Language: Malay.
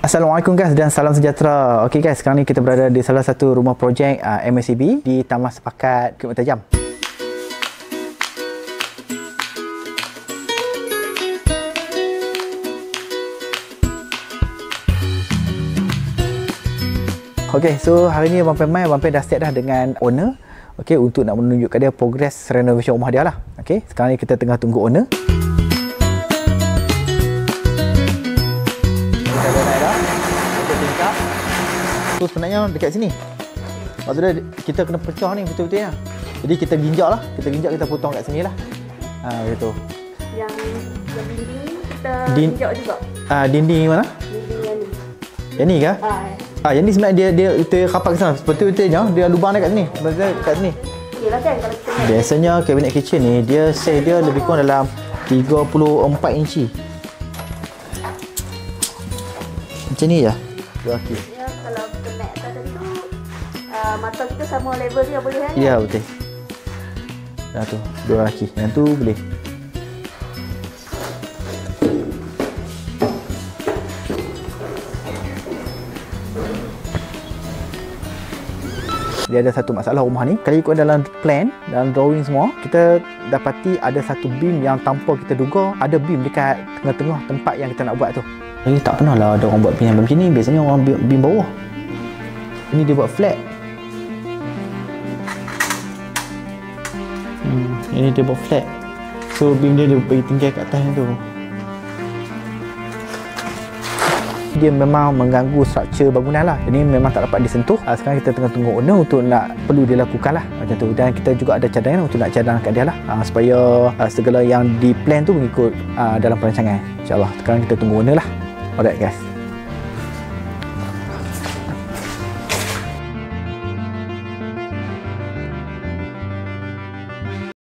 Assalamualaikum guys dan salam sejahtera. Okey guys, sekarang ni kita berada di salah satu rumah projek MACB di Taman Sepakat Bukit Mertajam. Okey, so hari ni Abang Pai dah set dah dengan owner. Okey, untuk nak menunjukkan dia progres renovation rumah dia lah. Okey, sekarang ni kita tengah tunggu owner. So sebenarnya dekat sini. Maksudnya kita kena pecah ni betul-betul ya. Jadi kita ginjak lah. Kita potong kat sini lah. Begitu. Yang dinding kita ginjak juga. Dinding mana? Dinding yang ni. Yang ni ke? Yang ni sebenarnya dia kita rapat ke sana. Betul-betulnya dia lubang dekat sini. Maksudnya kat sini. Yalah kan kalau kita biasanya cabinet kitchen ni dia size dia lebih kurang dalam 34 inci. Macam ni je. Okey. Kalau kita naik atas tadi tu mata kita sama level dia boleh kan? Ya betul. Dah tu, dua kaki. Yang tu boleh. Dia ada satu masalah rumah ni. Kalau ikut dalam plan, dalam drawing semua, kita dapati ada satu beam yang tanpa kita duga ada beam dekat tengah-tengah tempat yang kita nak buat tu. Jadi tak pernah lah ada orang buat beam macam ni. Biasanya orang beam bawah. Ini dia buat flat. Ini dia buat flat. So beam dia bagi tinggi kat atas tu. Dia memang mengganggu struktur bangunan lah. Ini memang tak dapat disentuh. Sekarang kita tengah tunggu owner untuk nak perlu dilakukan lah macam tu. Dan kita juga ada cadangan untuk nak cadang kat dia lah. Supaya segala yang di plan tu mengikut dalam perancangan. InsyaAllah. Sekarang kita tunggu owner lah. Alright guys.